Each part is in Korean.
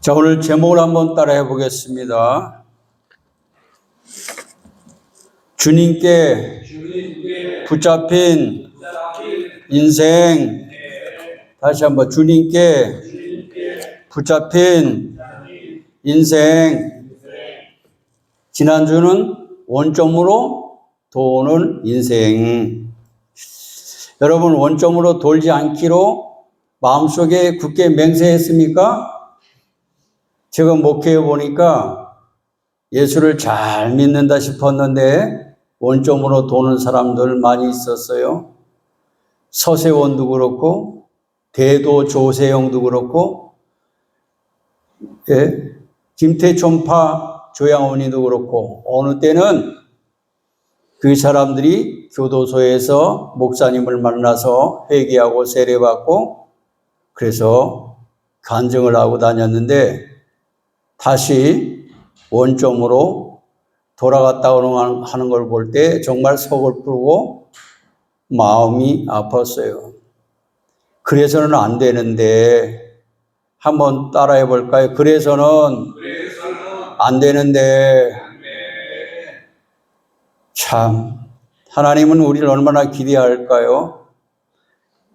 자, 오늘 제목을 한번 따라해 보겠습니다. 주님께 붙잡힌 인생. 다시 한번 주님께 붙잡힌 인생. 지난주는 원점으로 도는 인생. 여러분, 원점으로 돌지 않기로 마음속에 굳게 맹세했습니까? 제가 목회해 보니까 예수를 잘 믿는다 싶었는데 원점으로 도는 사람들 많이 있었어요. 서세원도 그렇고 대도 조세영도 그렇고 김태촌파 조양원이도 그렇고 어느 때는 그 사람들이 교도소에서 목사님을 만나서 회개하고 세례받고 그래서 간증을 하고 다녔는데 다시 원점으로 돌아갔다 하는 걸 볼 때 정말 서글프고 마음이 아팠어요. 그래서는 안 되는데 한번 따라해 볼까요? 그래서는 안 되는데. 참, 하나님은 우리를 얼마나 기대할까요?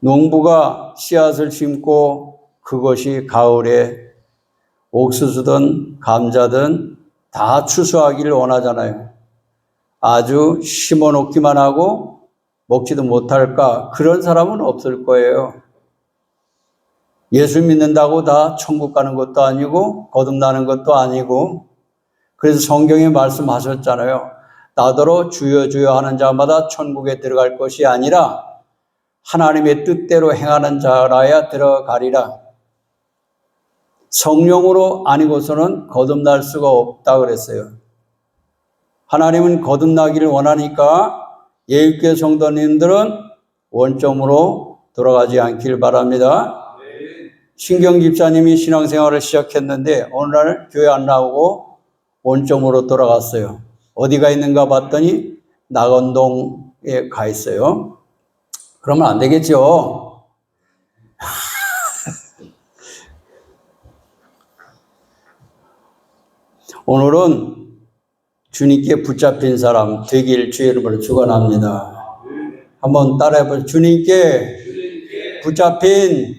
농부가 씨앗을 심고 그것이 가을에 옥수수든 감자든 다 추수하기를 원하잖아요. 아주 심어 놓기만 하고 먹지도 못할까? 그런 사람은 없을 거예요. 예수 믿는다고 다 천국 가는 것도 아니고 거듭나는 것도 아니고. 그래서 성경에 말씀하셨잖아요. 나더러 주여 주여 하는 자마다 천국에 들어갈 것이 아니라 하나님의 뜻대로 행하는 자라야 들어가리라. 성령으로 아니고서는 거듭날 수가 없다 그랬어요. 하나님은 거듭나기를 원하니까 예육교회 성도님들은 원점으로 돌아가지 않길 바랍니다. 신경 집사님이 신앙생활을 시작했는데 어느 날 교회 안 나오고 원점으로 돌아갔어요. 어디가 있는가 봤더니 낙원동에 가 있어요. 그러면 안 되겠죠. 오늘은 주님께 붙잡힌 사람 되길 주의 이름으로 축원합니다. 한번 따라해보세요. 주님께 붙잡힌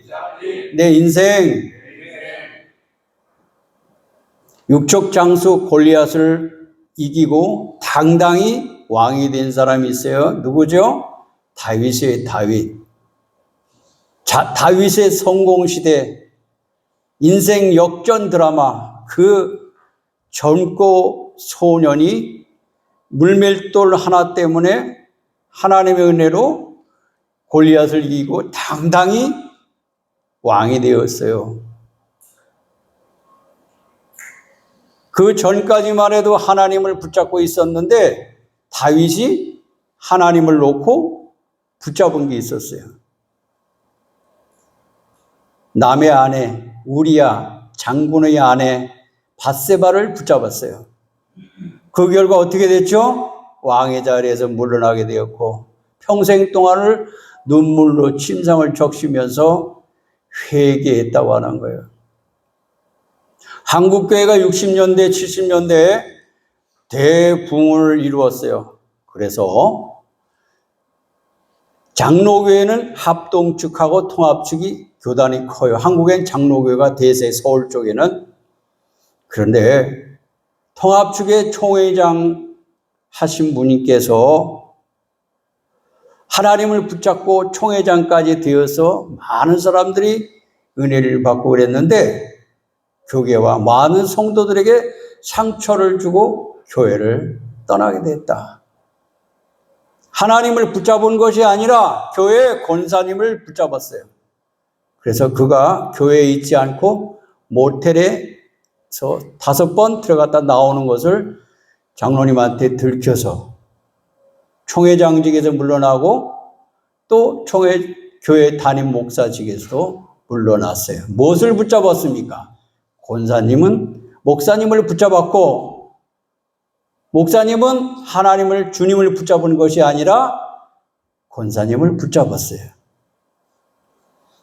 내 인생. 육척 장수 골리앗을 이기고 당당히 왕이 된 사람이 있어요. 누구죠? 다윗이에요. 다윗. 다윗의 성공시대 인생 역전 드라마. 그 젊고 소년이 물맷돌 하나 때문에 하나님의 은혜로 골리앗을 이기고 당당히 왕이 되었어요. 그 전까지만 해도 하나님을 붙잡고 있었는데 다윗이 하나님을 놓고 붙잡은 게 있었어요. 남의 아내 우리야 장군의 아내 밧세바를 붙잡았어요. 그 결과 어떻게 됐죠? 왕의 자리에서 물러나게 되었고 평생 동안을 눈물로 침상을 적시면서 회개했다고 하는 거예요. 한국교회가 60년대, 70년대에 대붕을 이루었어요. 그래서 장로교회는 합동측하고 통합측이 교단이 커요. 한국엔 장로교회가 대세, 서울 쪽에는. 그런데 통합측의 총회장 하신 분께서 하나님을 붙잡고 총회장까지 되어서 많은 사람들이 은혜를 받고 그랬는데 교계와 많은 성도들에게 상처를 주고 교회를 떠나게 됐다. 하나님을 붙잡은 것이 아니라 교회 권사님을 붙잡았어요. 그래서 그가 교회에 있지 않고 모텔에서 5번 들어갔다 나오는 것을 장로님한테 들켜서 총회장직에서 물러나고 또 교회 담임 목사직에서도 물러났어요. 무엇을 붙잡았습니까? 목사님을 붙잡았고 목사님은 하나님을 주님을 붙잡은 것이 아니라 권사님을 붙잡았어요.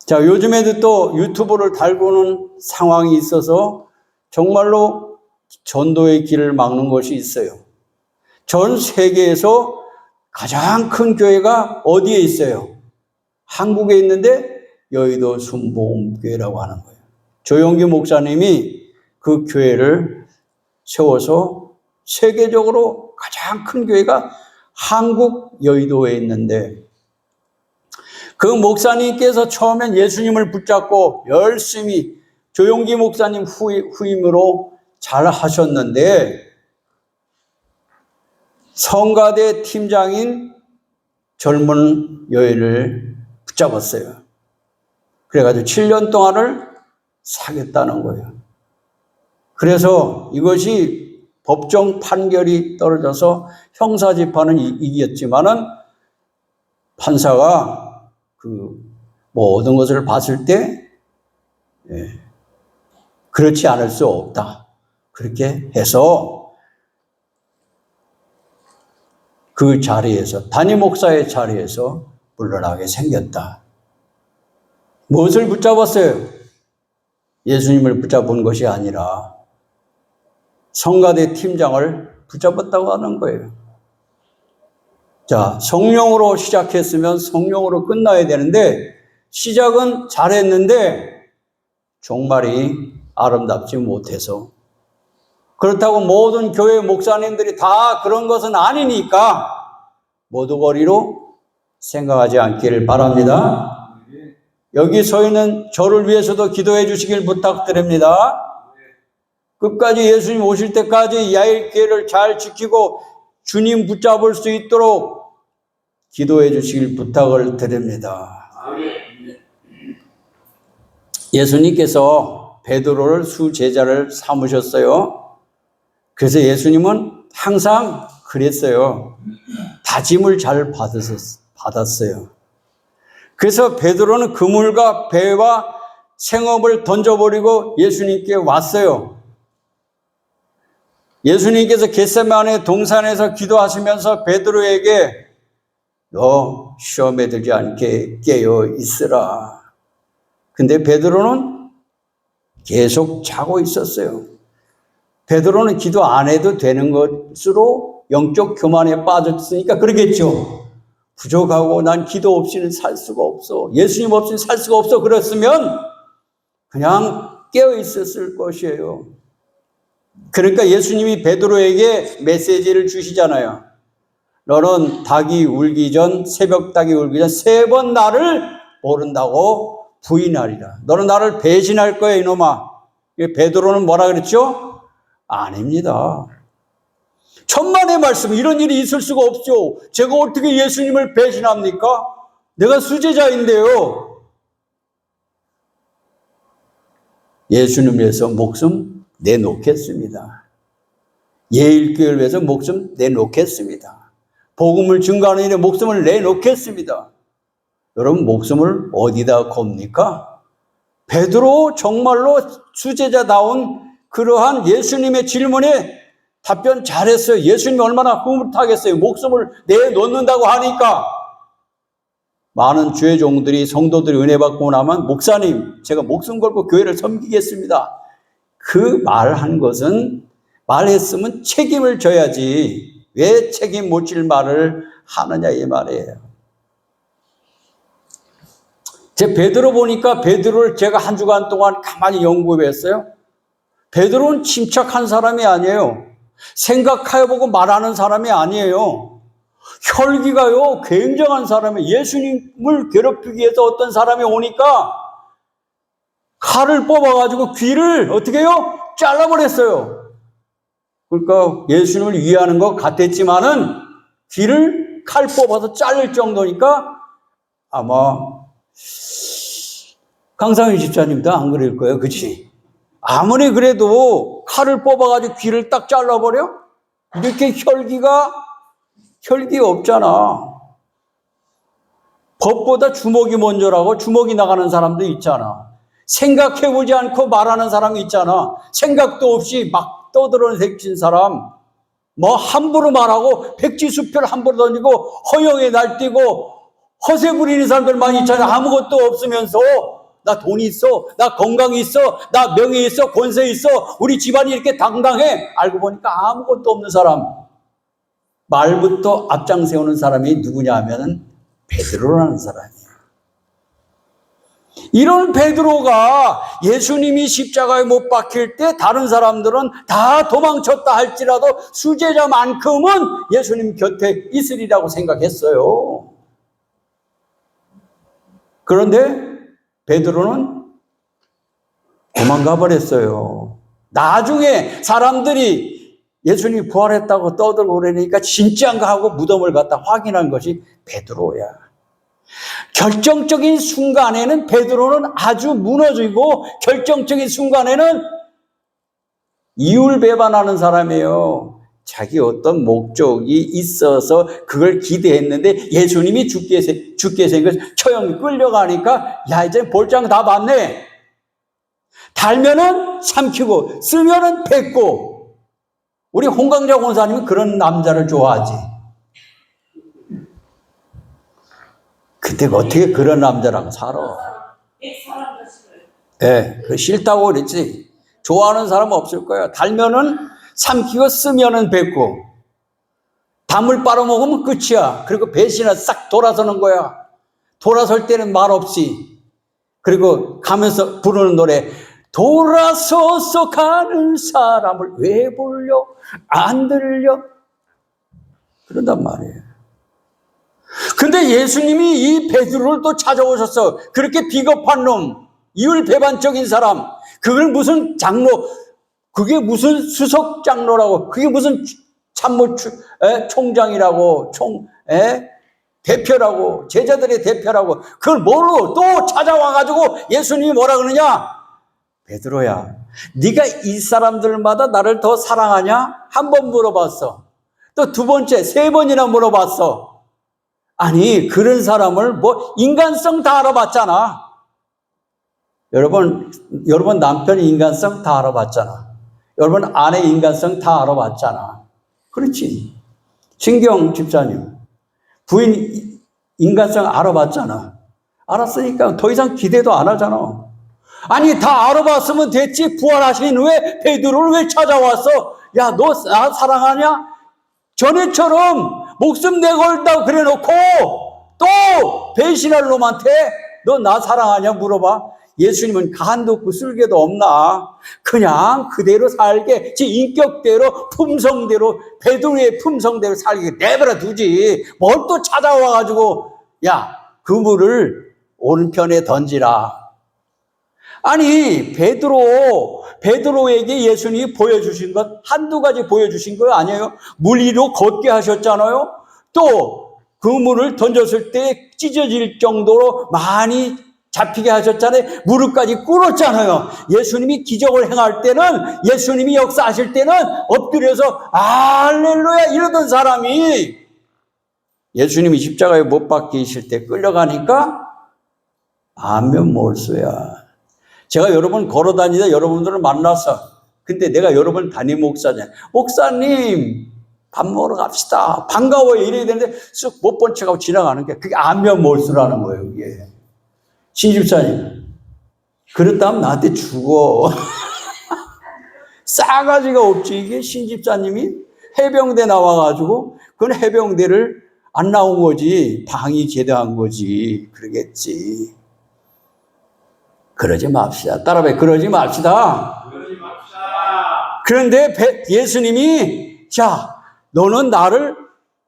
자, 요즘에도 또 유튜브를 달고는 상황이 있어서 정말로 전도의 길을 막는 것이 있어요. 전 세계에서 가장 큰 교회가 어디에 있어요? 한국에 있는데 여의도 순복음교회라고 하는 거예요. 조용기 목사님이 그 교회를 세워서 세계적으로 가장 큰 교회가 한국 여의도에 있는데, 그 목사님께서 처음엔 예수님을 붙잡고 열심히 조용기 목사님 후임으로 잘 하셨는데, 성가대 팀장인 젊은 여인을 붙잡았어요. 그래가지고 7년 동안을 사귀었다는 거예요. 그래서 이것이 법정 판결이 떨어져서 형사재판은 이겼지만은 판사가 모든 것을 봤을 때 그렇지 않을 수 없다. 그렇게 해서 그 자리에서, 담임 목사의 자리에서 물러나게 생겼다. 무엇을 붙잡았어요? 예수님을 붙잡은 것이 아니라 성가대 팀장을 붙잡았다고 하는 거예요. 자, 성령으로 시작했으면 성령으로 끝나야 되는데, 시작은 잘했는데 종말이 아름답지 못해서, 그렇다고 모든 교회 목사님들이 다 그런 것은 아니니까 모두거리로 생각하지 않기를 바랍니다. 여기 서 있는 저를 위해서도 기도해 주시길 부탁드립니다. 끝까지 예수님 오실 때까지 야일교회를 잘 지키고 주님 붙잡을 수 있도록 기도해 주시길 부탁을 드립니다. 예수님께서 베드로를 수제자를 삼으셨어요. 그래서 예수님은 항상 그랬어요. 다짐을 잘 받았어요. 그래서 베드로는 그물과 배와 생업을 던져버리고 예수님께 왔어요. 예수님께서 겟세마네 동산에서 기도하시면서 베드로에게 너 시험에 들지 않게 깨어 있으라. 근데 베드로는 계속 자고 있었어요. 베드로는 기도 안 해도 되는 것으로 영적 교만에 빠졌으니까 그러겠죠. 부족하고 난 기도 없이는 살 수가 없어. 예수님 없이는 살 수가 없어. 그랬으면 그냥 깨어 있었을 것이에요. 그러니까 예수님이 베드로에게 메시지를 주시잖아요. 너는 닭이 울기 전, 새벽 닭이 울기 전 3번 나를 모른다고 부인하리라. 너는 나를 배신할 거야, 이놈아. 베드로는 뭐라 그랬죠? 아닙니다. 천만의 말씀, 이런 일이 있을 수가 없죠. 제가 어떻게 예수님을 배신합니까? 내가 수제자인데요. 예수님을 위해서 목숨 내놓겠습니다. 예일교회를 위해서 목숨 내놓겠습니다. 복음을 증거하는 일에 목숨을 내놓겠습니다. 여러분, 목숨을 어디다 겁니까? 베드로 정말로 수제자다운 그러한 예수님의 질문에 답변 잘했어요. 예수님이 얼마나 흐뭇하겠어요. 목숨을 내놓는다고 하니까. 많은 주의 종들이, 성도들이 은혜 받고 나면 목사님, 제가 목숨 걸고 교회를 섬기겠습니다. 그 말한 것은, 말했으면 책임을 져야지 왜 책임 못 질 말을 하느냐 이 말이에요. 제 베드로 보니까 베드로를 제가 한 주간 동안 가만히 연구해봤어요. 베드로는 침착한 사람이 아니에요. 생각해보고 말하는 사람이 아니에요. 혈기가요 굉장한 사람이에요. 예수님을 괴롭히기 위해서 어떤 사람이 오니까 칼을 뽑아가지고 귀를 어떻게 해요? 잘라버렸어요. 그러니까 예수님을 위하는 것 같았지만은 귀를 칼 뽑아서 자를 정도니까 아마 강상윤 집사님도 안 그럴 거예요. 그치? 아무리 그래도 칼을 뽑아가지고 귀를 딱 잘라버려? 이렇게 혈기 없잖아. 법보다 주먹이 먼저라고 주먹이 나가는 사람도 있잖아. 생각해보지 않고 말하는 사람이 있잖아. 생각도 없이 막 떠들어내친 사람. 뭐 함부로 말하고 백지수표를 함부로 던지고 허영에 날뛰고 허세 부리는 사람들 많이 있잖아요. 아무것도 없으면서 나 돈이 있어, 나 건강이 있어, 나 명예 있어, 권세 있어, 우리 집안이 이렇게 당당해. 알고 보니까 아무것도 없는 사람. 말부터 앞장 세우는 사람이 누구냐 하면은 베드로라는 사람이에요. 이런 베드로가 예수님이 십자가에 못 박힐 때 다른 사람들은 다 도망쳤다 할지라도 수제자만큼은 예수님 곁에 있으리라고 생각했어요. 그런데 베드로는 도망가 버렸어요. 나중에 사람들이 예수님이 부활했다고 떠들고 그러니까 진짜인가 하고 무덤을 갖다 확인한 것이 베드로야. 결정적인 순간에는 베드로는 아주 무너지고 결정적인 순간에는 이율배반하는 사람이에요. 자기 어떤 목적이 있어서 그걸 기대했는데 예수님이 죽게 생겨서 처형이 끌려가니까 야 이제 볼장 다 봤네. 달면은 삼키고 쓰면은 뱉고. 우리 홍강자 권사님은 그런 남자를 좋아하지. 근데 어떻게 그런 남자랑 살아? 그 싫다고 그랬지. 좋아하는 사람은 없을 거야. 달면은 삼키고 쓰면은 뱉고. 담을 빨아먹으면 끝이야. 그리고 배신을 싹 돌아서는 거야. 돌아설 때는 말 없이. 그리고 가면서 부르는 노래. 돌아서서 가는 사람을 왜 불려? 안 들려? 그런단 말이에요. 근데 예수님이 이 베드로를 또 찾아오셨어. 그렇게 비겁한 놈, 이율배반적인 사람, 그걸 무슨 장로, 그게 무슨 수석 장로라고, 그게 무슨 참모 총장이라고, 대표라고, 제자들의 대표라고, 그걸 뭘로 또 찾아와가지고 예수님이 뭐라 그러냐? 베드로야, 네가 이 사람들마다 나를 더 사랑하냐? 한 번 물어봤어. 또 두 번째, 세 번이나 물어봤어. 아니, 그런 사람을 뭐 인간성 다 알아봤잖아. 여러분 남편의 인간성 다 알아봤잖아. 여러분 아내의 인간성 다 알아봤잖아. 그렇지. 신경 집사님, 부인 인간성 알아봤잖아. 알았으니까 더 이상 기대도 안 하잖아. 아니, 다 알아봤으면 됐지. 부활하신 후에 베드로를 왜 찾아왔어? 야, 너 나 사랑하냐? 전에처럼 목숨 내걸다고 그래 놓고 또 배신할 놈한테 너 나 사랑하냐 물어봐. 예수님은 간도 없고 쓸개도 없나? 그냥 그대로 살게, 지 인격대로, 품성대로, 베드로의 품성대로 살게 내버려 두지. 뭘 또 찾아와가지고 야, 그물을 오른편에 던지라. 아니, 베드로에게 예수님이 보여주신 것 한두 가지 보여주신 거 아니에요? 물 위로 걷게 하셨잖아요. 또 그물을 던졌을 때 찢어질 정도로 많이 잡히게 하셨잖아요. 무릎까지 꿇었잖아요. 예수님이 기적을 행할 때는, 예수님이 역사하실 때는 엎드려서 할렐루야 이러던 사람이 예수님이 십자가에 못 박히실 때 끌려가니까 안면몰수야. 제가 여러 번 걸어다니다 여러분들을 만나서, 근데 내가 여러 번 담임 목사잖아요. 목사님 밥 먹으러 갑시다, 반가워요 이래야 되는데 쓱 못 본 척하고 지나가는 게 그게 안면몰수라는 거예요. 그게. 신집사님, 그렇다면 나한테 죽어. 싸가지가 없지. 이게 신집사님이 해병대 나와가지고 그건 해병대를 안 나온 거지, 방위 제대한 거지. 그러겠지. 그러지 맙시다. 따라해, 그러지 맙시다. 그런데 예수님이 자, 너는 나를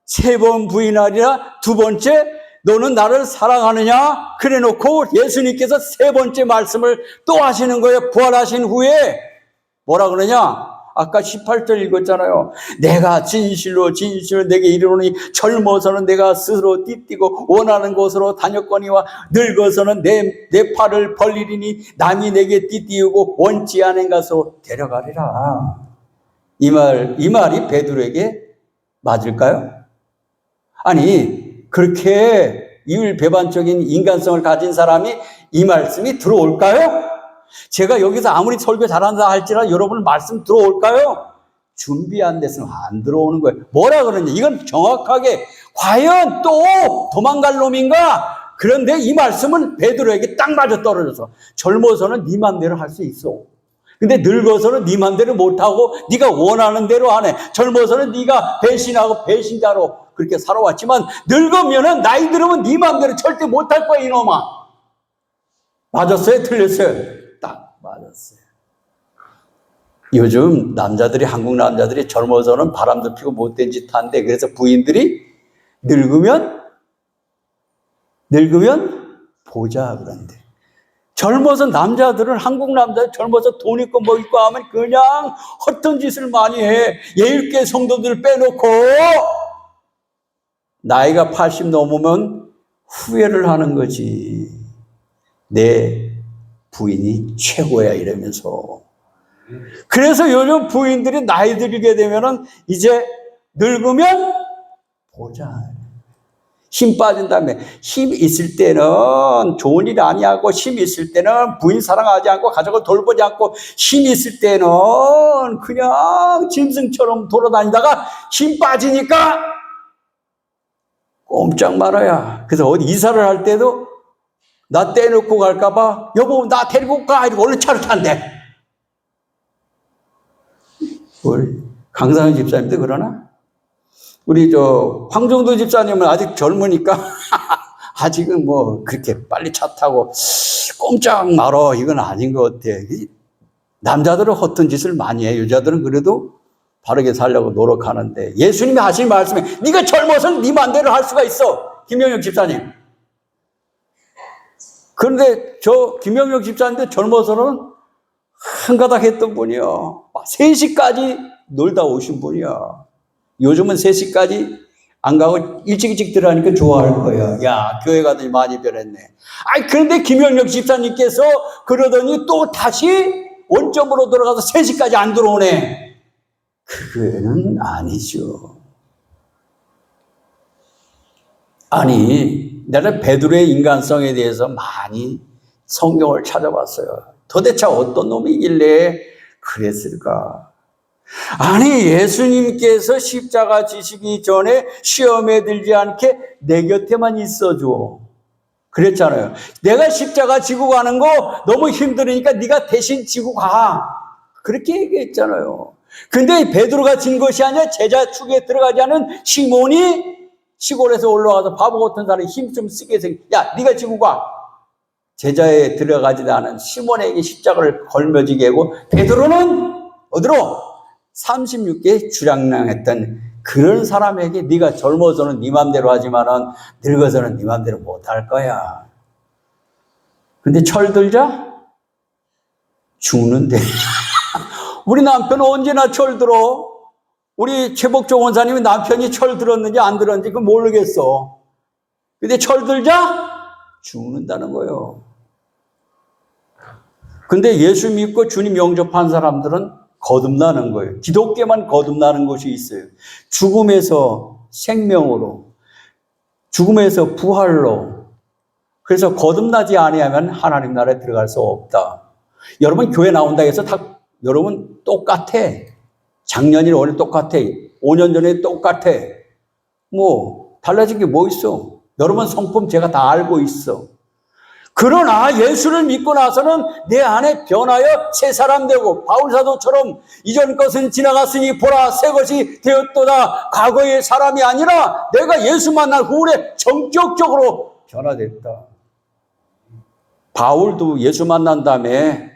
3번 부인하리라. 두 번째, 너는 나를 사랑하느냐? 그래 놓고 예수님께서 3번째 말씀을 또 하시는 거예요. 부활하신 후에 뭐라 그러냐? 아까 18절 읽었잖아요. 내가 진실로 내게 이르노니 젊어서는 내가 스스로 띠띠고 원하는 곳으로 다녔거니와 늙어서는 내 팔을 벌리리니 남이 내게 띠띠우고 원치 않은 곳으로 데려가리라. 이 말이 베드로에게 맞을까요? 아니, 그렇게 이율배반적인 인간성을 가진 사람이 이 말씀이 들어올까요? 제가 여기서 아무리 설교 잘한다 할지라도 여러분 말씀 들어올까요? 준비 안 돼서는 안 들어오는 거예요. 뭐라 그러냐? 이건 정확하게 과연 또 도망갈 놈인가? 그런데 이 말씀은 베드로에게 딱 맞아 떨어져서 젊어서는 네 맘대로 할 수 있어. 근데 늙어서는 네 맘대로 못하고 네가 원하는 대로 안 해. 젊어서는 네가 배신하고 배신자로 그렇게 살아왔지만 늙으면은 나이 들으면 네 맘대로 절대 못할 거야 이놈아. 맞았어요? 틀렸어요? 딱 맞았어요. 요즘 남자들이 한국 남자들이 젊어서는 바람도 피고 못된 짓 하는데 그래서 부인들이 늙으면 보자 그런데 젊어서 남자들은 한국 남자 젊어서 돈 있고 뭐 있고 하면 그냥 헛된 짓을 많이 해. 예일교회 성도들 빼놓고 나이가 80 넘으면 후회를 하는 거지. 내 부인이 최고야 이러면서. 그래서 요즘 부인들이 나이 들게 되면은 이제 늙으면 보자. 힘 빠진 다음에 힘 있을 때는 좋은 일 아니하고 힘 있을 때는 부인 사랑하지 않고 가족을 돌보지 않고 힘 있을 때는 그냥 짐승처럼 돌아다니다가 힘 빠지니까 꼼짝 말아야. 그래서 어디 이사를 할 때도 나 떼놓고 갈까봐 여보 나 데리고 가 이러고 얼른 차를 탄대. 우리 강상현 집사님도 그러나? 우리 황정도 집사님은 아직 젊으니까 아직은 뭐 그렇게 빨리 차 타고 꼼짝 말어 이건 아닌 것 같아. 남자들은 헛된 짓을 많이 해. 여자들은 그래도 바르게 살려고 노력하는데 예수님이 하신 말씀에 네가 젊어서는 네 맘대로 할 수가 있어. 김영혁 집사님. 그런데 김영혁 집사님도 젊어서는 한가닥 했던 분이요. 3시까지 놀다 오신 분이야. 요즘은 3시까지 안 가고 일찍 들어가니까 좋아할 거야. 야, 교회 가더니 많이 변했네. 그런데 김영혁 집사님께서 그러더니 또 다시 원점으로 돌아가서 3시까지 안 들어오네. 그거는 아니죠. 아니, 내가 베드로의 인간성에 대해서 많이 성경을 찾아봤어요. 도대체 어떤 놈이길래 그랬을까? 아니 예수님께서 십자가 지시기 전에 시험에 들지 않게 내 곁에만 있어줘 그랬잖아요. 내가 십자가 지고 가는 거 너무 힘들으니까 네가 대신 지고 가 그렇게 얘기했잖아요. 근데 베드로가 진 것이 아니라 제자 축에 들어가지 않은 시몬이 시골에서 올라와서 바보 같은 사람이 힘 좀 쓰게 해서 야 네가 지고 가. 제자에 들어가지도 않은 시몬에게 십자가를 걸머지게 하고 베드로는 어디로? 36개 주량랑했던 그런 사람에게 네가 젊어서는 네 맘대로 하지만은 늙어서는 네 맘대로 못할 거야. 근데 철들자? 죽는데. 우리 남편은 언제나 철들어. 우리 최복종 원사님이 남편이 철들었는지 안 들었는지 그건 모르겠어. 근데 철들자? 죽는다는 거예요. 근데 예수 믿고 주님 영접한 사람들은 거듭나는 거예요. 기독교만 거듭나는 것이 있어요. 죽음에서 생명으로, 죽음에서 부활로. 그래서 거듭나지 아니하면 하나님 나라에 들어갈 수 없다. 여러분 교회 나온다 해서 다 여러분 똑같아. 작년이나 올해 똑같아. 5년 전에 똑같아. 뭐 달라진 게 뭐 있어? 여러분 성품 제가 다 알고 있어. 그러나 예수를 믿고 나서는 내 안에 변하여 새 사람 되고 바울사도처럼 이전 것은 지나갔으니 보라 새 것이 되었도다. 과거의 사람이 아니라 내가 예수 만난 후에 정격적으로 변화됐다. 바울도 예수 만난 다음에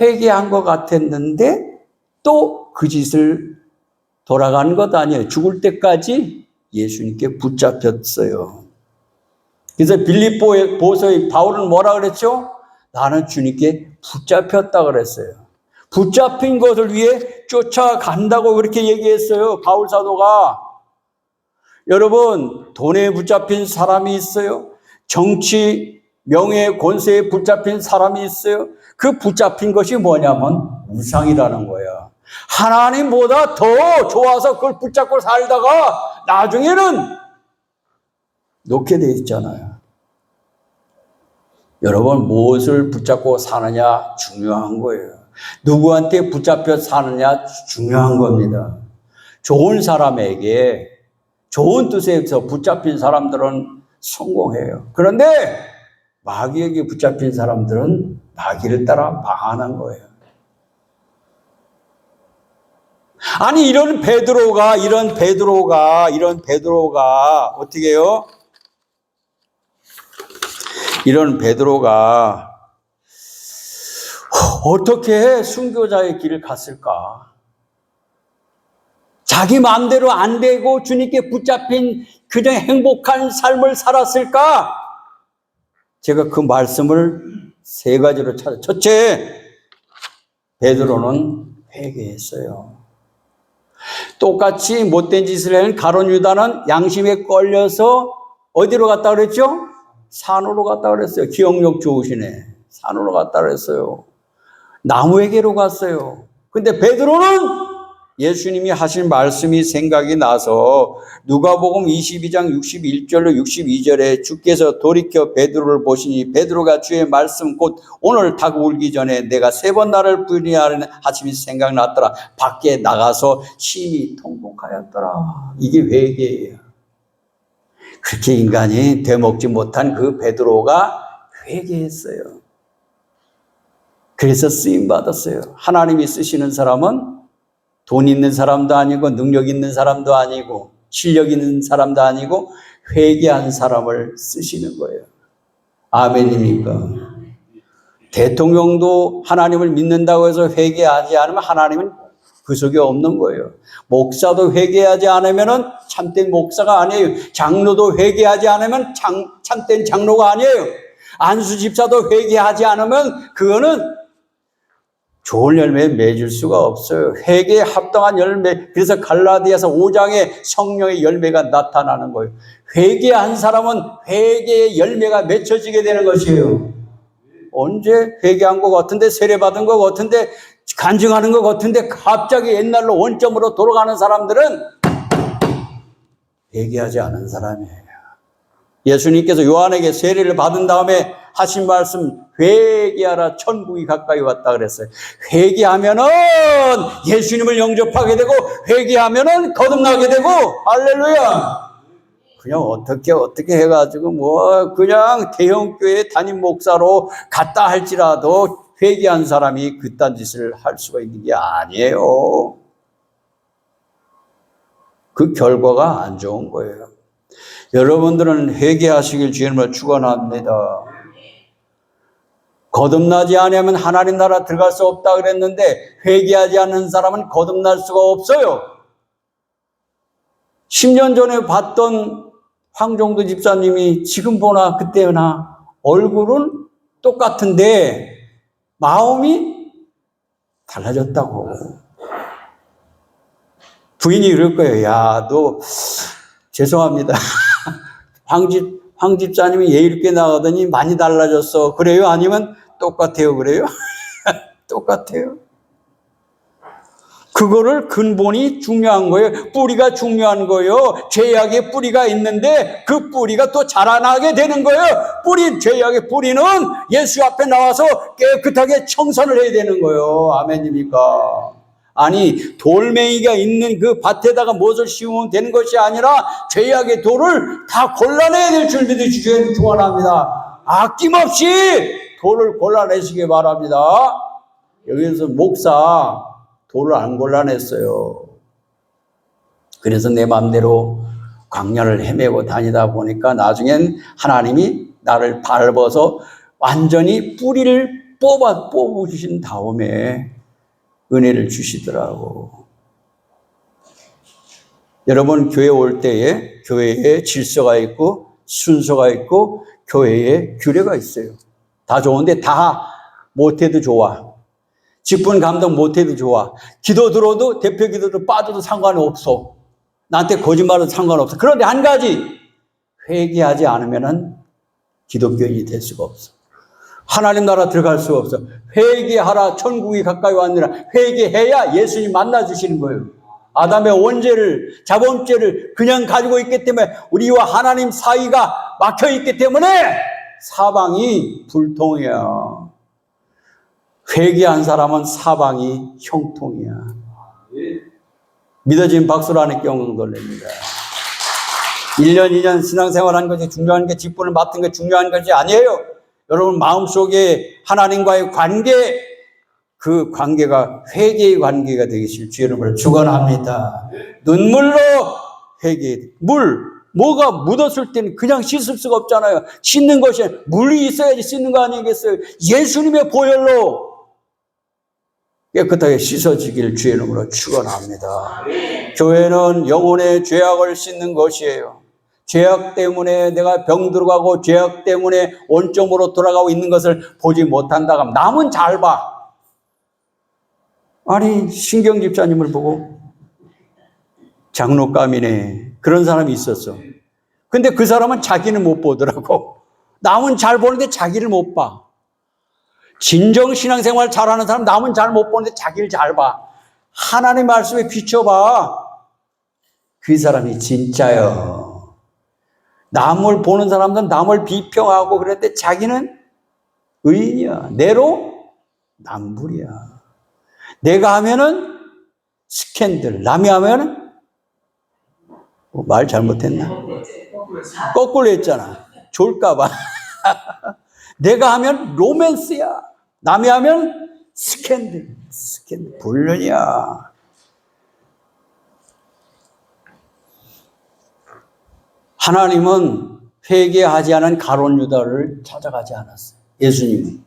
회개한 것 같았는데 또 그 짓을 돌아간 것 아니에요. 죽을 때까지 예수님께 붙잡혔어요. 그래서 빌립보서의 바울은 뭐라 그랬죠? 나는 주님께 붙잡혔다 그랬어요. 붙잡힌 것을 위해 쫓아간다고 그렇게 얘기했어요. 바울 사도가. 여러분 돈에 붙잡힌 사람이 있어요. 정치, 명예, 권세에 붙잡힌 사람이 있어요. 그 붙잡힌 것이 뭐냐면 우상이라는 거야. 하나님보다 더 좋아서 그걸 붙잡고 살다가 나중에는 놓게 돼 있잖아요. 여러분 무엇을 붙잡고 사느냐 중요한 거예요. 누구한테 붙잡혀 사느냐 중요한 겁니다. 좋은 사람에게 좋은 뜻에서 붙잡힌 사람들은 성공해요. 그런데 마귀에게 붙잡힌 사람들은 마귀를 따라 망하는 거예요. 아니 이런 베드로가 어떻게 해요? 이런 베드로가 어떻게 순교자의 길을 갔을까? 자기 마음대로 안 되고 주님께 붙잡힌 그냥 행복한 삶을 살았을까? 제가 그 말씀을 세 가지로 찾아. 첫째, 베드로는 회개했어요. 똑같이 못된 짓을 한 가룟 유다는 양심에 걸려서 어디로 갔다 그랬죠? 산으로 갔다 그랬어요. 기억력 좋으시네. 산으로 갔다 그랬어요. 나무에게로 갔어요. 근데 베드로는 예수님이 하신 말씀이 생각이 나서 누가복음 22장 61절로 62절에 주께서 돌이켜 베드로를 보시니 베드로가 주의 말씀 곧 오늘 닭 울기 전에 내가 3번 나를 부인하는 하심이 생각났더라. 밖에 나가서 심히 통곡하였더라. 이게 회개예요. 그렇게 인간이 되먹지 못한 그 베드로가 회개했어요. 그래서 쓰임받았어요. 하나님이 쓰시는 사람은 돈 있는 사람도 아니고 능력 있는 사람도 아니고 실력 있는 사람도 아니고 회개한 사람을 쓰시는 거예요. 아멘입니까? 대통령도 하나님을 믿는다고 해서 회개하지 않으면 하나님은 그 속에 없는 거예요. 목사도 회개하지 않으면 참된 목사가 아니에요. 장로도 회개하지 않으면 참된 장로가 아니에요. 안수 집사도 회개하지 않으면 그거는 좋은 열매 맺을 수가 없어요. 회개에 합당한 열매. 그래서 갈라디아서 5장에 성령의 열매가 나타나는 거예요. 회개한 사람은 회개의 열매가 맺혀지게 되는 것이에요. 언제 회개한 것 같은데 세례받은 것 같은데 간증하는 것 같은데 갑자기 옛날로 원점으로 돌아가는 사람들은 회개하지 않은 사람이에요. 예수님께서 요한에게 세례를 받은 다음에 하신 말씀 회개하라 천국이 가까이 왔다 그랬어요. 회개하면은 예수님을 영접하게 되고 회개하면은 거듭나게 되고 할렐루야. 그냥 어떻게 해가지고 그냥 대형교회 담임 목사로 갔다 할지라도 회개한 사람이 그딴 짓을 할 수가 있는 게 아니에요. 그 결과가 안 좋은 거예요. 여러분들은 회개하시길 주님을 축원합니다. 거듭나지 않으면 하나님 나라 들어갈 수 없다 그랬는데 회개하지 않는 사람은 거듭날 수가 없어요. 10년 전에 봤던 황종도 집사님이 지금 보나 그때나 얼굴은 똑같은데 마음이 달라졌다고. 부인이 그럴 거예요. 야, 너 죄송합니다. 황 집사님이 예의 있게 나가더니 많이 달라졌어. 그래요? 아니면 똑같아요? 그래요? 똑같아요. 그거를 근본이 중요한 거예요. 뿌리가 중요한 거예요. 죄악의 뿌리가 있는데 그 뿌리가 또 자라나게 되는 거예요. 죄악의 뿌리는 예수 앞에 나와서 깨끗하게 청산을 해야 되는 거예요. 아멘입니까? 아니 돌멩이가 있는 그 밭에다가 무엇을 심으면 되는 것이 아니라 죄악의 돌을 다 골라내야 될 줄 믿으시기 축원합니다. 아낌없이 돌을 골라내시기 바랍니다. 여기서 목사 돌을 안 골라냈어요. 그래서 내 마음대로 광야를 헤매고 다니다 보니까 나중엔 하나님이 나를 밟아서 완전히 뿌리를 뽑으신 다음에 은혜를 주시더라고. 여러분 교회 올 때에 교회에 질서가 있고 순서가 있고 교회에 규례가 있어요. 다 좋은데 다 못해도 좋아. 직분 감독 못해도 좋아. 기도 들어도 대표 기도도 빠져도 상관없어. 나한테 거짓말은 상관없어. 그런데 한 가지 회개하지 않으면 기독교인이 될 수가 없어. 하나님 나라 들어갈 수가 없어. 회개하라 천국이 가까이 왔느라. 회개해야 예수님 만나주시는 거예요. 아담의 원죄를 자범죄를 그냥 가지고 있기 때문에 우리와 하나님 사이가 막혀있기 때문에 사방이 불통이야. 회개한 사람은 사방이 형통이야. 믿어진 박수로 하는 경험 돌립니다. 1년, 2년 신앙생활한 것이 중요한 게 직분을 맡은 게 중요한 것이 아니에요. 여러분 마음속에 하나님과의 관계, 그 관계가 회개의 관계가 되기를 주의 이름으로 축원합니다. 눈물로 회개. 뭐가 묻었을 때는 그냥 씻을 수가 없잖아요. 씻는 것이 물이 있어야지 씻는 거 아니겠어요? 예수님의 보혈로 깨끗하게 씻어지기를 주의 이름으로 축원합니다. 교회는 영혼의 죄악을 씻는 것이에요. 죄악 때문에 내가 병들어가고 죄악 때문에 원점으로 돌아가고 있는 것을 보지 못한다 하면 남은 잘 봐. 아니 신경 집사님을 보고 장로감이네 그런 사람이 있었어. 근데 그 사람은 자기는 못 보더라고. 남은 잘 보는데 자기를 못 봐. 진정 신앙생활 잘하는 사람 남은 잘 못 보는데 자기를 잘 봐. 하나님 말씀에 비춰봐. 그 사람이 진짜요. 남을 보는 사람들은 남을 비평하고 그랬는데 자기는 의인이야. 내로 남불이야. 내가 하면은 스캔들, 남이 하면은 말 잘못했나? 거꾸로 했잖아. 졸까봐. 내가 하면 로맨스야. 남이 하면 스캔들, 불륜이야. 하나님은 회개하지 않은 가룟 유다를 찾아가지 않았어요. 예수님은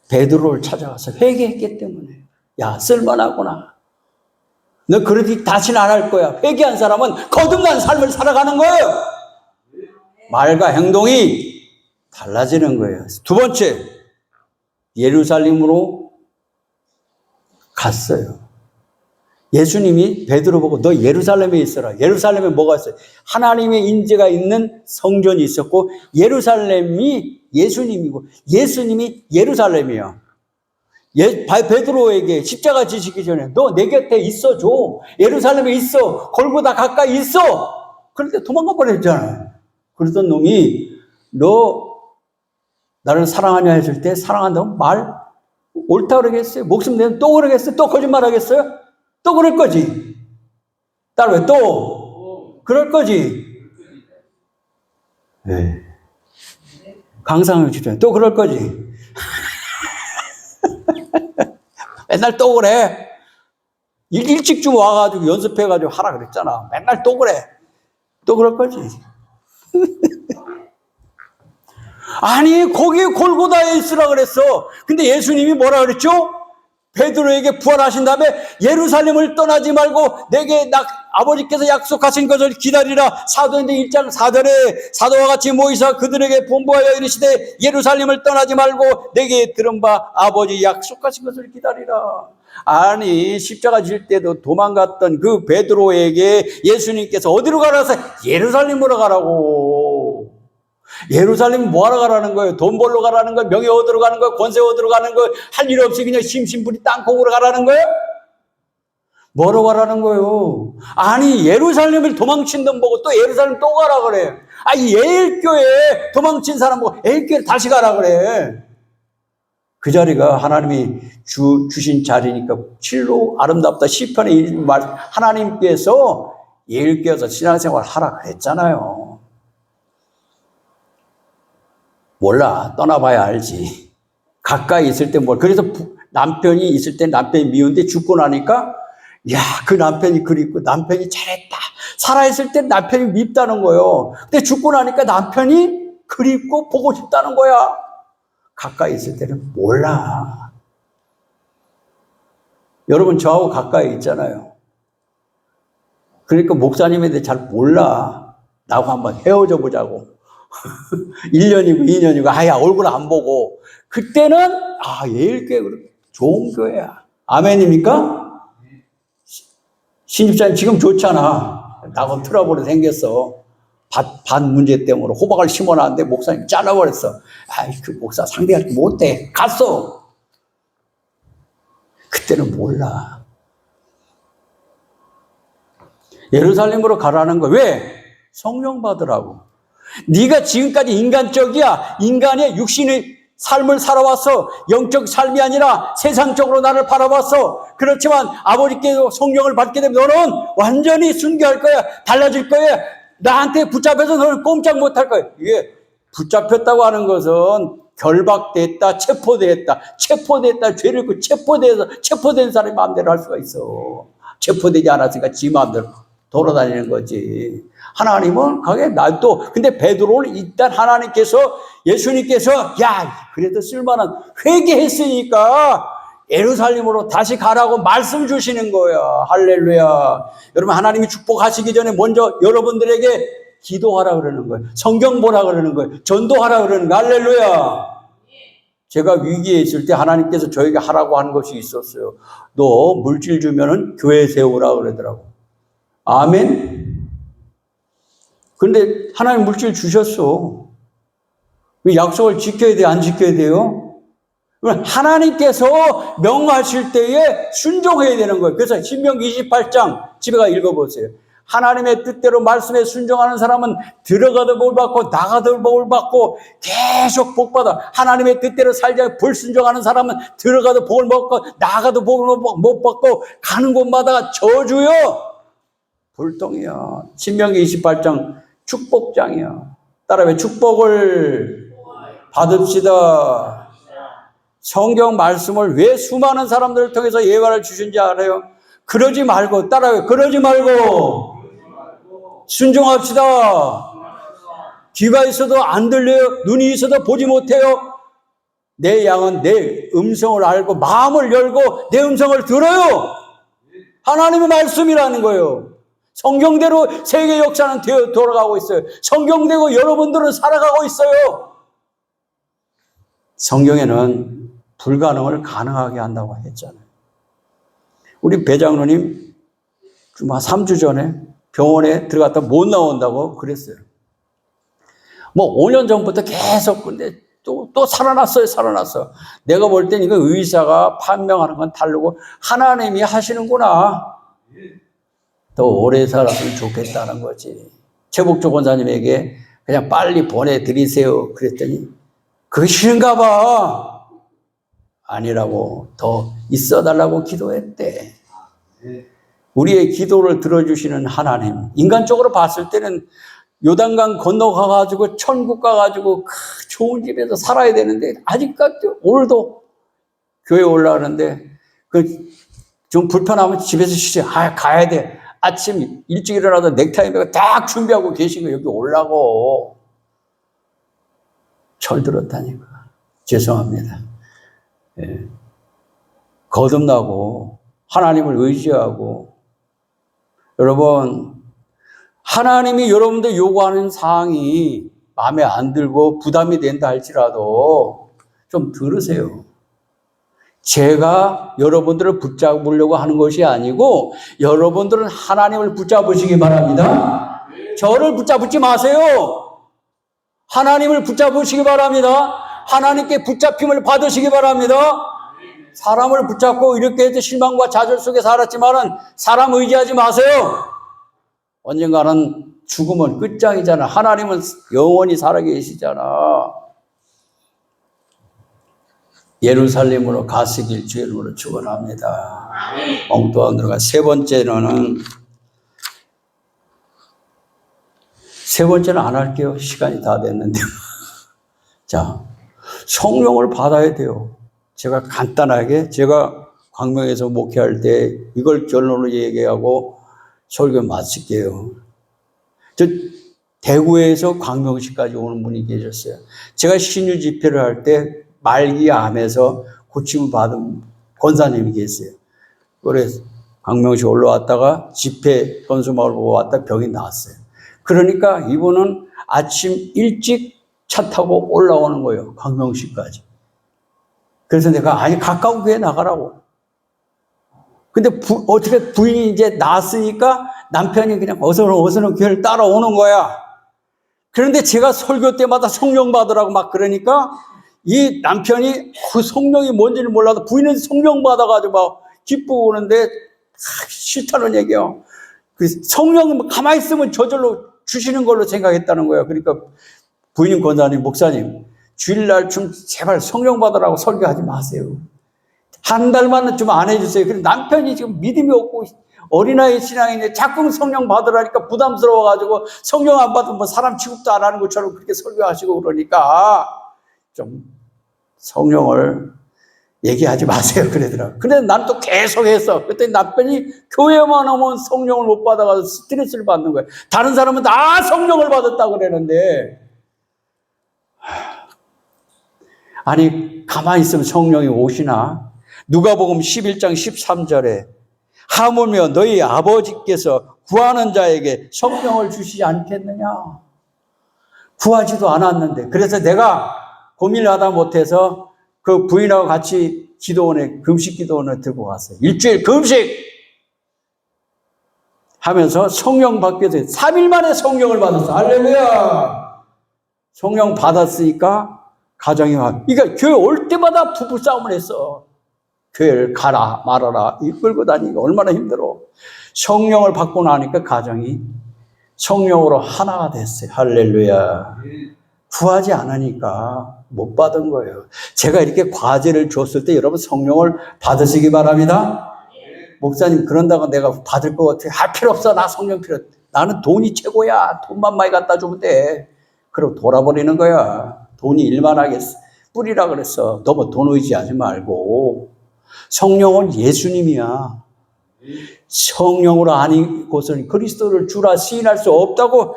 베드로를 찾아가서 회개했기 때문에 야 쓸만하구나. 너 그러지 다시는 안 할 거야. 회개한 사람은 거듭난 삶을 살아가는 거예요. 말과 행동이 달라지는 거예요. 두 번째, 예루살렘으로 갔어요. 예수님이 베드로 보고 너 예루살렘에 있어라. 예루살렘에 뭐가 있어요? 하나님의 인재가 있는 성전이 있었고 예루살렘이 예수님이고 예수님이 예루살렘이에요. 베드로에게 십자가 지시기 전에 너 내 곁에 있어줘. 예루살렘에 있어. 골고다 가까이 있어. 그런데 도망가 버렸잖아요. 그러던 놈이 너 나를 사랑하냐 했을 때 사랑한다고 말 옳다 그러겠어요? 목숨 내면 또 그러겠어요? 또 거짓말 하겠어요? 또 그럴 거지. 따로 또 그럴 거지. 네. 강상혁 집사님 또 그럴 거지. 맨날 또 그래. 일찍 좀 와가지고 연습해가지고 하라 그랬잖아. 맨날 또 그래. 또 그럴 거지. 아니 거기 골고다에 있으라 그랬어. 근데 예수님이 뭐라 그랬죠? 베드로에게 부활하신 다음에 예루살렘을 떠나지 말고 내게 아버지께서 약속하신 것을 기다리라. 사도행전 1장 4절에 사도와 같이 모이사 그들에게 분부하여 이르시되 예루살렘을 떠나지 말고 내게 들은 바 아버지 약속하신 것을 기다리라. 아니 십자가 질 때도 도망갔던 그 베드로에게 예수님께서 어디로 가라서 예루살렘으로 가라고. 예루살렘 뭐하러 가라는 거예요? 돈 벌러 가라는 거예요? 명예 얻으러 가는 거예요? 권세 얻으러 가는 거예요? 할 일 없이 그냥 심심풀이 땅콩으로 가라는 거예요? 뭐로 가라는 거예요? 아니 예루살렘을 도망친 놈 보고 또 예루살렘 또 가라 그래. 아니 예일교회 도망친 사람 보고 예일교회 다시 가라 그래. 그 자리가 하나님이 주신 자리니까 실로 아름답다 시편의 말 하나님께서 예일교회에서 신앙생활 하라 그랬잖아요. 몰라. 떠나봐야 알지. 가까이 있을 때 뭘. 그래서 남편이 있을 때 남편이 미운데 죽고 나니까 야, 그 남편이 그립고 남편이 잘했다. 살아있을 때 남편이 밉다는 거예요. 근데 죽고 나니까 남편이 그립고 보고 싶다는 거야. 가까이 있을 때는 몰라. 여러분 저하고 가까이 있잖아요. 그러니까 목사님에 대해 잘 몰라. 나하고 한번 헤어져 보자고. 1년이고 2년이고 아야 얼굴 안 보고 그때는 예일교회 좋은 교회야. 아멘입니까? 신집사님 지금 좋잖아. 나하고 트러블이 생겼어. 밭 문제 때문에 호박을 심어놨는데 목사님 잘라버렸어. 그 목사 상대하기 못해. 갔어. 그때는 몰라. 예루살렘으로 가라는 거 왜? 성령 받으라고. 네가 지금까지 인간적이야. 인간의 육신의 삶을 살아왔어. 영적 삶이 아니라 세상적으로 나를 바라봤어. 그렇지만 아버지께서 성령을 받게 되면 너는 완전히 순교할 거야. 달라질 거야. 나한테 붙잡혀서 너를 꼼짝 못할 거야. 이게 붙잡혔다고 하는 것은 결박됐다, 체포됐다, 죄를 그 체포된 사람이 마음대로 할 수가 있어. 체포되지 않았으니까 지 마음대로 돌아다니는 거지. 하나님은 가게 놔둬. 근데 베드로는 일단 예수님께서 야, 그래도 쓸만한 회개했으니까 예루살렘으로 다시 가라고 말씀 주시는 거야. 할렐루야. 여러분, 하나님이 축복하시기 전에 먼저 여러분들에게 기도하라 그러는 거예요. 성경 보라 그러는 거예요. 전도하라 그러는 거예요. 할렐루야. 제가 위기에 있을 때 하나님께서 저에게 하라고 한 것이 있었어요. 너 물질 주면은 교회 세우라 그러더라고. 아멘. 근데 하나님 물질 주셨어. 약속을 지켜야 돼, 안 지켜야 돼요? 하나님께서 명하실 때에 순종해야 되는 거예요. 그래서 신명기 28장 집에 가 읽어보세요. 하나님의 뜻대로 말씀에 순종하는 사람은 들어가도 복 받고 나가도 복을 받고 계속 복 받아. 하나님의 뜻대로 살자 불순종하는 사람은 들어가도 복을 못 받고 나가도 복을 못 받고 가는 곳마다 저주요. 불똥이야. 신명기 28장 축복장이야. 따라해. 축복을 받읍시다. 성경 말씀을 왜 수많은 사람들을 통해서 예화를 주신지 알아요? 그러지 말고, 따라해. 그러지 말고 순종합시다. 귀가 있어도 안 들려요. 눈이 있어도 보지 못해요. 내 양은 내 음성을 알고 마음을 열고 내 음성을 들어요. 하나님의 말씀이라는 거예요. 성경대로 세계 역사는 돌아가고 있어요. 성경대로 여러분들은 살아가고 있어요. 성경에는 불가능을 가능하게 한다고 했잖아요. 우리 배장로님 좀 한 3주 전에 병원에 들어갔다 못 나온다고 그랬어요. 뭐 5년 전부터 계속 근데 또 살아났어요. 내가 볼 땐 이거 의사가 판명하는 건 다르고 하나님이 하시는구나. 더 오래 살았으면 좋겠다는 거지. 최복조 권사님에게 그냥 빨리 보내드리세요. 그랬더니 그게 싫은가 봐. 아니라고 더 있어달라고 기도했대. 우리의 기도를 들어주시는 하나님. 인간적으로 봤을 때는 요단강 건너가가지고 천국 가가지고 좋은 집에서 살아야 되는데 아직까지 오늘도 교회 올라가는데 좀 불편하면 집에서 쉬지. 가야 돼. 아침 일찍 일어나서 넥타이 매고 딱 준비하고 계신 거 여기 오려고. 철들었다니까. 죄송합니다. 예. 거듭나고 하나님을 의지하고 여러분 하나님이 여러분들 요구하는 사항이 마음에 안 들고 부담이 된다 할지라도 좀 들으세요. 제가 여러분들을 붙잡으려고 하는 것이 아니고 여러분들은 하나님을 붙잡으시기 바랍니다. 저를 붙잡지 마세요. 하나님을 붙잡으시기 바랍니다. 하나님께 붙잡힘을 받으시기 바랍니다. 사람을 붙잡고 이렇게 해서 실망과 좌절 속에 살았지만은 사람 의지하지 마세요. 언젠가는 죽음은 끝장이잖아. 하나님은 영원히 살아계시잖아. 예루살렘으로 가시길 주의 이름으로 축원합니다. 엉뚱한 들어가 세 번째는 안 할게요. 시간이 다 됐는데. 자, 성령을 받아야 돼요. 제가 간단하게 제가 광명에서 목회할 때 이걸 결론으로 얘기하고 설교 마칠게요. 저 대구에서 광명시까지 오는 분이 계셨어요. 제가 신유 집회를 할 때 말기암에서 고침을 받은 권사님이 계세요. 그래서 광명시 올라왔다가 집회 현수막을 보고 왔다 병이 나왔어요. 그러니까 이분은 아침 일찍 차 타고 올라오는 거예요. 광명시까지. 그래서 내가 아니 가까운 교회 나가라고. 근데 어떻게 부인이 이제 나왔으니까 남편이 그냥 어서는 교회를 따라오는 거야. 그런데 제가 설교 때마다 성령 받으라고 막 그러니까 이 남편이 그 성령이 뭔지를 몰라도 부인은 성령 받아가지고 막 기쁘고 오는데 싫다는 얘기야. 그 성령은 가만히 있으면 저절로 주시는 걸로 생각했다는 거야. 그러니까 부인 권사님, 목사님, 주일날 좀 제발 성령 받으라고 설교하지 마세요. 한 달만 좀 안 해주세요. 그래서 남편이 지금 믿음이 없고 어린아이 신앙인데 자꾸 성령 받으라니까 부담스러워가지고 성령 안 받으면 뭐 사람 취급도 안 하는 것처럼 그렇게 설교하시고 그러니까 좀 성령을 얘기하지 마세요 그러더라고요. 근데 난 또 계속 했어. 그때 남편이 교회만 오면 성령을 못 받아가지고 스트레스를 받는 거예요. 다른 사람은 다 성령을 받았다고 그러는데 아니 가만히 있으면 성령이 오시나? 누가복음 11장 13절에 하물며 너희 아버지께서 구하는 자에게 성령을 주시지 않겠느냐? 구하지도 않았는데 그래서 내가 고민을 하다 못해서 그 부인하고 같이 기도원에 금식 기도원에 들고 갔어요. 일주일 금식 하면서 성령 받게 돼서 3일 만에 성령을 받았어. 할렐루야. 성령 받았으니까 가정이 막 그러니까 교회 올 때마다 부부싸움을 했어. 교회를 가라 말아라 이끌고 다니기가 얼마나 힘들어. 성령을 받고 나니까 가정이 성령으로 하나가 됐어요. 할렐루야. 구하지 않으니까 못 받은 거예요. 제가 이렇게 과제를 줬을 때 여러분 성령을 받으시기 바랍니다. 목사님 그런다고 내가 받을 것 같아. 할 필요 없어. 나 성령 필요 없어. 나는 돈이 최고야. 돈만 많이 갖다 주면 돼. 그럼 돌아버리는 거야. 돈이 일만하겠어. 뿌리라 그랬어. 너무 돈 의지하지 말고. 성령은 예수님이야. 성령으로 아니고서는 그리스도를 주라 시인할 수 없다고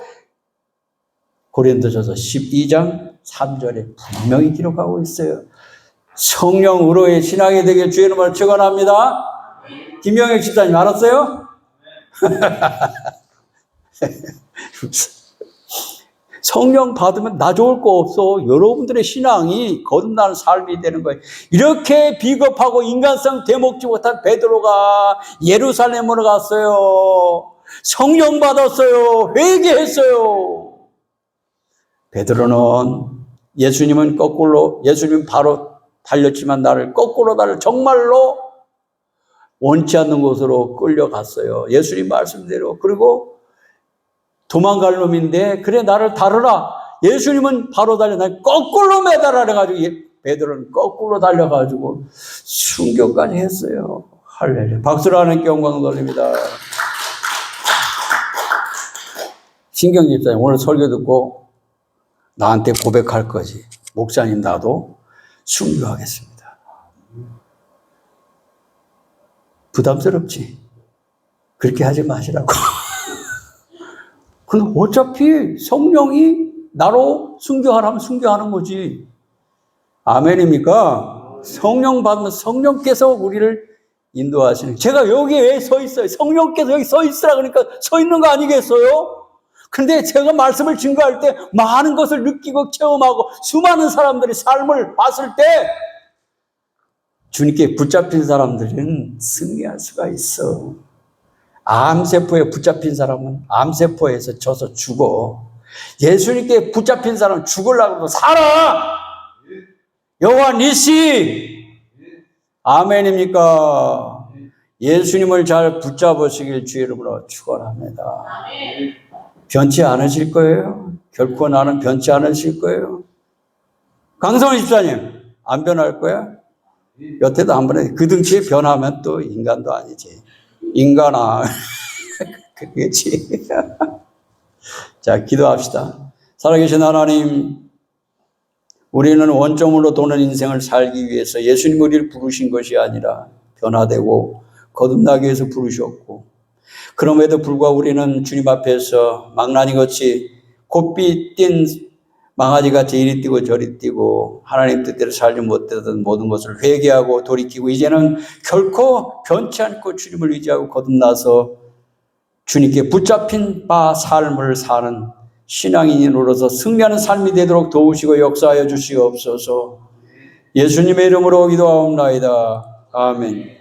고린도전서 12장 3절에 분명히 기록하고 있어요. 성령으로의 신앙이 되길 주의 이름으로 축원합니다. 김영혁 집사님 알았어요? 성령 받으면 나 좋을 거 없어. 여러분들의 신앙이 거듭나는 삶이 되는 거예요. 이렇게 비겁하고 인간성 되먹지 못한 베드로가 예루살렘으로 갔어요. 성령 받았어요. 회개했어요. 베드로는 예수님은 바로 달렸지만 나를 거꾸로 정말로 원치 않는 곳으로 끌려갔어요. 예수님 말씀대로. 그리고 도망갈 놈인데 그래 나를 다루라. 예수님은 바로 달려 날 거꾸로 매달아 그래가지고 베드로는 거꾸로 달려가지고 순교까지 했어요. 할렐루야. 박수로 하나님께 영광 돌립니다. 신경 집사님 오늘 설교 듣고 나한테 고백할 거지. 목사님 나도 순교하겠습니다. 부담스럽지? 그렇게 하지 마시라고. 근데 어차피 성령이 나로 순교하라면 순교하는 거지. 아멘입니까? 성령 받으면 성령께서 우리를 인도하시는. 제가 여기 왜 서 있어요? 성령께서 여기 서 있으라 그러니까 서 있는 거 아니겠어요? 근데 제가 말씀을 증거할 때 많은 것을 느끼고 체험하고 수많은 사람들의 삶을 봤을 때 주님께 붙잡힌 사람들은 승리할 수가 있어. 암세포에 붙잡힌 사람은 암세포에서 져서 죽어. 예수님께 붙잡힌 사람은 죽으려고 해도 살아. 여호와 니시. 아멘입니까? 예수님을 잘 붙잡으시길 주의 이름으로 축원합니다. 변치 않으실 거예요. 결코 나는 변치 않으실 거예요. 강성원 집사님 안 변할 거야? 여태도 한 번에 그 등치에 변하면 또 인간도 아니지. 인간아. 그렇지. 자, 기도합시다. 살아계신 하나님, 우리는 원점으로 도는 인생을 살기 위해서 예수님 우리를 부르신 것이 아니라 변화되고 거듭나기 위해서 부르셨고, 그럼에도 불구하고 우리는 주님 앞에서 망나니같이 곱비 뛴 망아지같이 이리 뛰고 저리 뛰고 하나님 뜻대로 살지 못했던 모든 것을 회개하고 돌이키고 이제는 결코 변치 않고 주님을 의지하고 거듭나서 주님께 붙잡힌 바 삶을 사는 신앙인으로서 승리하는 삶이 되도록 도우시고 역사하여 주시옵소서. 예수님의 이름으로 기도하옵나이다. 아멘.